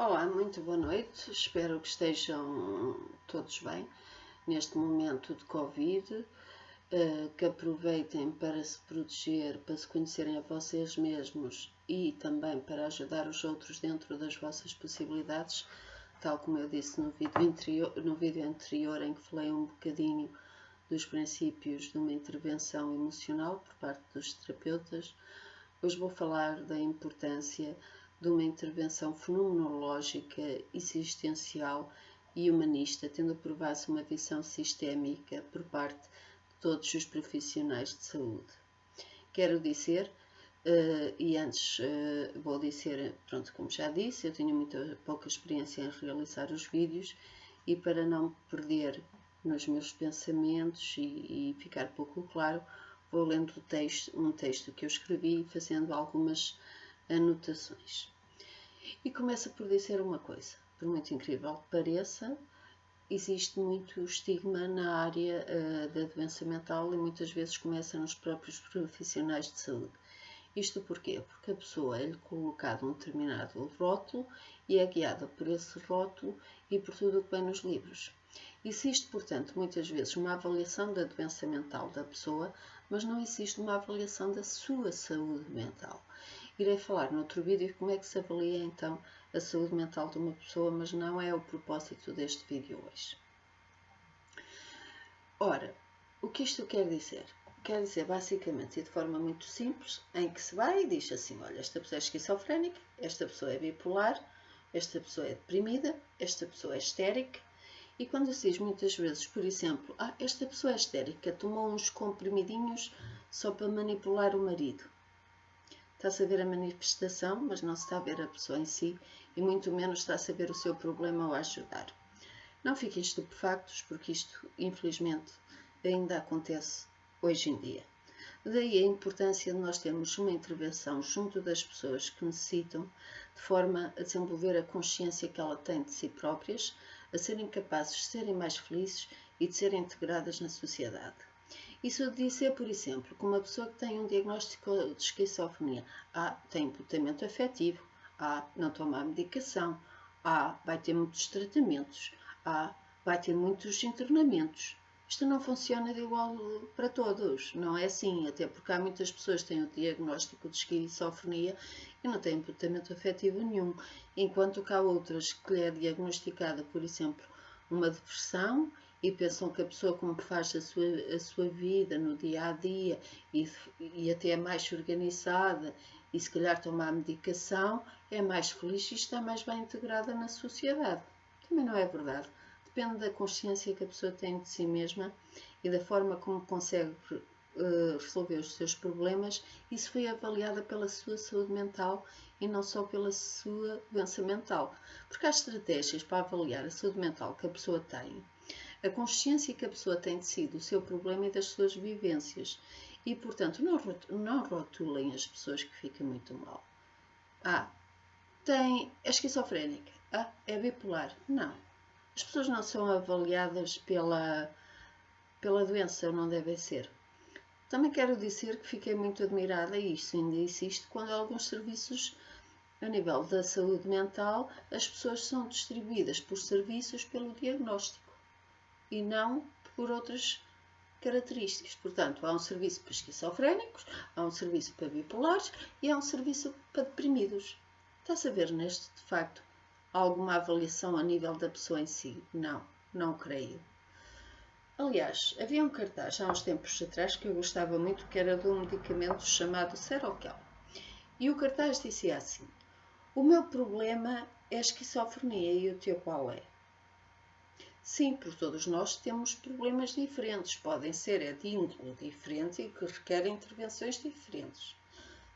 Olá, muito boa noite. Espero que estejam todos bem neste momento de Covid, que aproveitem para se proteger, para se conhecerem a vocês mesmos e também para ajudar os outros dentro das vossas possibilidades, tal como eu disse no vídeo anterior em que falei um bocadinho dos princípios de uma intervenção emocional por parte dos terapeutas. Hoje vou falar da importância de uma intervenção fenomenológica, existencial e humanista, tendo aprovado-se uma visão sistémica por parte de todos os profissionais de saúde. Quero dizer, e antes vou dizer, pronto, como já disse, eu tenho muita pouca experiência em realizar os vídeos e para não me perder nos meus pensamentos e ficar pouco claro, vou lendo um texto que eu escrevi e fazendo algumas anotações. E começa por dizer uma coisa, por muito incrível que pareça, existe muito estigma na área da doença mental e muitas vezes começa nos próprios profissionais de saúde. Isto porquê? Porque a pessoa é-lhe colocado um determinado rótulo e é guiada por esse rótulo e por tudo o que vem nos livros. Existe, portanto, muitas vezes uma avaliação da doença mental da pessoa, mas não existe uma avaliação da sua saúde mental. Irei falar noutro vídeo como é que se avalia então a saúde mental de uma pessoa, mas não é o propósito deste vídeo hoje. Ora, o que isto quer dizer? Quer dizer, basicamente, e de forma muito simples, em que se vai e diz assim, olha, esta pessoa é esquizofrénica, esta pessoa é bipolar, esta pessoa é deprimida, esta pessoa é histérica, e quando se diz muitas vezes, por exemplo, esta pessoa é histérica, tomou uns comprimidinhos só para manipular o marido. Está-se a ver a manifestação, mas não se está a ver a pessoa em si, e muito menos está-se a ver o seu problema ou a ajudar. Não fiquem estupefactos, porque isto, infelizmente, ainda acontece hoje em dia. Daí a importância de nós termos uma intervenção junto das pessoas que necessitam, de forma a desenvolver a consciência que ela tem de si próprias, a serem capazes de serem mais felizes e de serem integradas na sociedade. Isso de dizer, por exemplo, que uma pessoa que tem um diagnóstico de esquizofrenia, tem empotamento afetivo, não toma a medicação, vai ter muitos tratamentos, vai ter muitos internamentos. Isto não funciona de igual para todos, não é assim, até porque há muitas pessoas que têm o diagnóstico de esquizofrenia e não têm empotamento afetivo nenhum, enquanto que há outras que lhe é diagnosticada, por exemplo, uma depressão e pensam que a pessoa como faz a sua vida no dia a dia e até é mais organizada e se calhar toma a medicação, é mais feliz e está mais bem integrada na sociedade. Também não é verdade. Depende da consciência que a pessoa tem de si mesma e da forma como consegue resolver os seus problemas. Isso foi avaliada pela sua saúde mental e não só pela sua doença mental. Porque há estratégias para avaliar a saúde mental que a pessoa tem, a consciência que a pessoa tem de si, do seu problema e das suas vivências. E, portanto, não rotulem as pessoas que ficam muito mal. É esquizofrénica. É bipolar. Não. As pessoas não são avaliadas pela doença, não devem ser. Também quero dizer que fiquei muito admirada, e isto ainda existe, quando alguns serviços, a nível da saúde mental, as pessoas são distribuídas por serviços pelo diagnóstico e não por outras características. Portanto, há um serviço para esquizofrénicos, há um serviço para bipolares e há um serviço para deprimidos. Está-se a ver neste, de facto, alguma avaliação a nível da pessoa em si? Não creio. Aliás, havia um cartaz há uns tempos atrás que eu gostava muito, que era de um medicamento chamado Seroquel. E o cartaz dizia assim: o meu problema é a esquizofrenia e o teu qual é? Sim, porque todos nós temos problemas diferentes, podem ser de índole diferente e que requerem intervenções diferentes.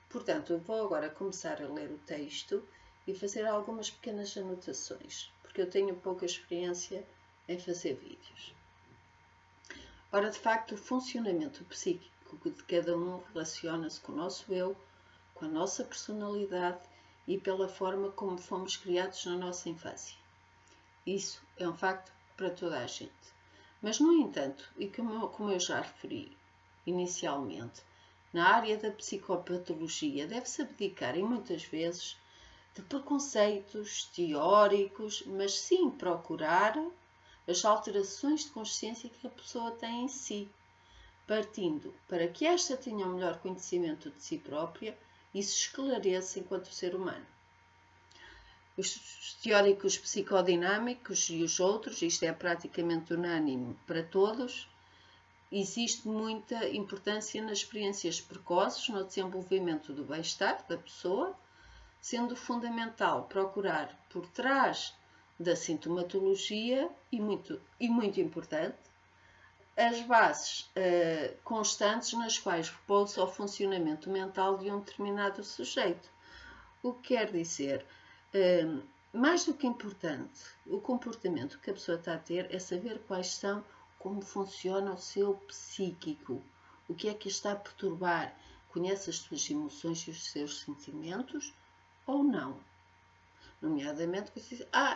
Portanto, eu vou agora começar a ler o texto e fazer algumas pequenas anotações, porque eu tenho pouca experiência em fazer vídeos. Ora, de facto, o funcionamento psíquico de cada um relaciona-se com o nosso eu, com a nossa personalidade e pela forma como fomos criados na nossa infância. Isso é um facto para toda a gente. Mas, no entanto, e como eu já referi inicialmente, na área da psicopatologia deve-se abdicar, e muitas vezes, de preconceitos teóricos, mas sim procurar as alterações de consciência que a pessoa tem em si, partindo para que esta tenha um melhor conhecimento de si própria e se esclareça enquanto ser humano. Os teóricos psicodinâmicos e os outros, isto é praticamente unânime para todos, existe muita importância nas experiências precoces, no desenvolvimento do bem-estar da pessoa, sendo fundamental procurar por trás da sintomatologia e muito importante, as bases constantes nas quais repousa o funcionamento mental de um determinado sujeito. O que quer dizer, mais do que importante, o comportamento que a pessoa está a ter é saber como funciona o seu psíquico, o que é que está a perturbar, conhece as suas emoções e os seus sentimentos ou não. Nomeadamente,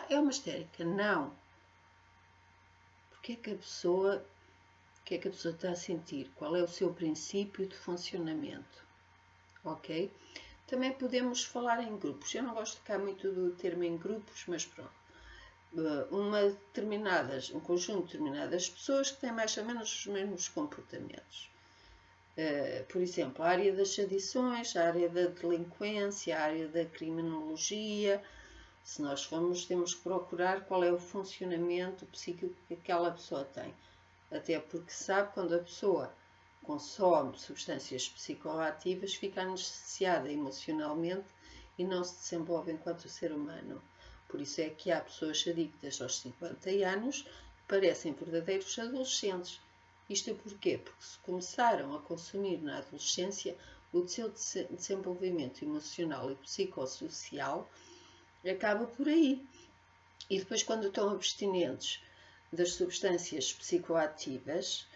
é uma histérica. Não. Porque é que a pessoa está a sentir? Qual é o seu princípio de funcionamento? Ok? Também podemos falar em grupos. Eu não gosto de ficar muito do termo em grupos, mas pronto. Um conjunto de determinadas pessoas que têm mais ou menos os mesmos comportamentos. Por exemplo, a área das adições, a área da delinquência, a área da criminologia. Se nós temos que procurar qual é o funcionamento psíquico que aquela pessoa tem. Até porque sabe, quando a pessoa consome substâncias psicoativas, fica anestesiada emocionalmente e não se desenvolve enquanto ser humano. Por isso é que há pessoas adictas aos 50 anos que parecem verdadeiros adolescentes. Isto porquê? Porque se começaram a consumir na adolescência, o seu desenvolvimento emocional e psicossocial acaba por aí. E depois, quando estão abstinentes das substâncias psicoativas,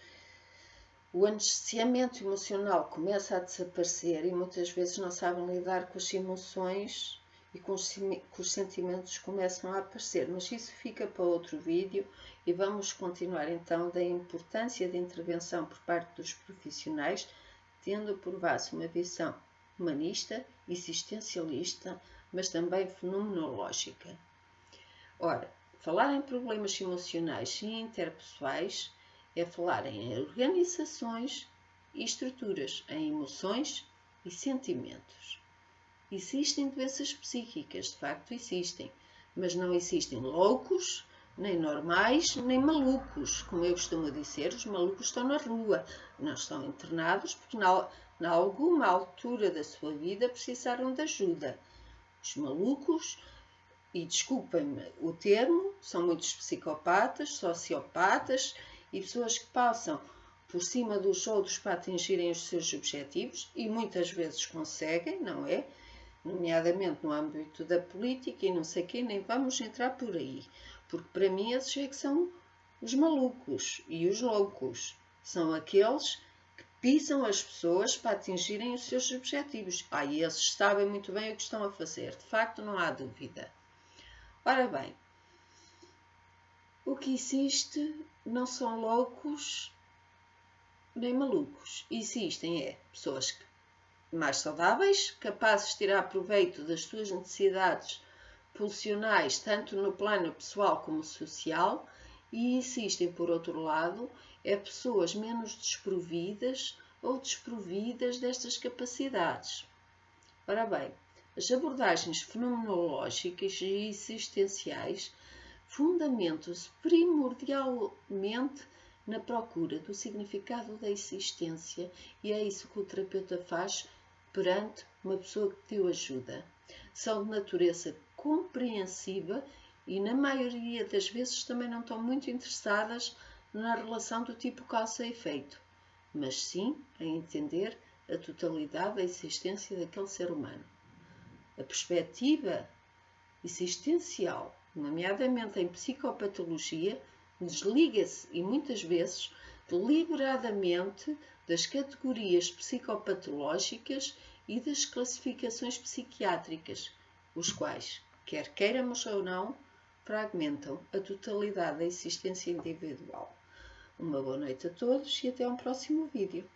o anestesiamento emocional começa a desaparecer e muitas vezes não sabem lidar com as emoções e com os sentimentos começam a aparecer. Mas isso fica para outro vídeo e vamos continuar então da importância de intervenção por parte dos profissionais, tendo por base uma visão humanista, existencialista, mas também fenomenológica. Ora, falar em problemas emocionais e interpessoais é falar em organizações e estruturas, em emoções e sentimentos. Existem doenças psíquicas, de facto existem, mas não existem loucos, nem normais, nem malucos. Como eu costumo dizer, os malucos estão na rua, não estão internados porque na alguma altura da sua vida precisaram de ajuda. Os malucos, e desculpem-me o termo, são muitos psicopatas, sociopatas e pessoas que passam por cima dos outros para atingirem os seus objetivos e muitas vezes conseguem, não é? Nomeadamente no âmbito da política e não sei quem, nem vamos entrar por aí. Porque para mim esses é que são os malucos e os loucos. São aqueles que pisam as pessoas para atingirem os seus objetivos. E esses sabem muito bem o que estão a fazer. De facto, não há dúvida. Ora bem, o que existe não são loucos nem malucos. Existem pessoas mais saudáveis, capazes de tirar proveito das suas necessidades pulsionais, tanto no plano pessoal como social, e existem, por outro lado, pessoas menos desprovidas ou desprovidas destas capacidades. Ora bem, as abordagens fenomenológicas e existenciais fundamentam-se primordialmente na procura do significado da existência e é isso que o terapeuta faz perante uma pessoa que pediu ajuda. São de natureza compreensiva e na maioria das vezes também não estão muito interessadas na relação do tipo causa e efeito, mas sim em entender a totalidade da existência daquele ser humano. A perspectiva existencial, nomeadamente em psicopatologia, desliga-se e muitas vezes deliberadamente das categorias psicopatológicas e das classificações psiquiátricas, os quais, quer queiramos ou não, fragmentam a totalidade da existência individual. Uma boa noite a todos e até um próximo vídeo.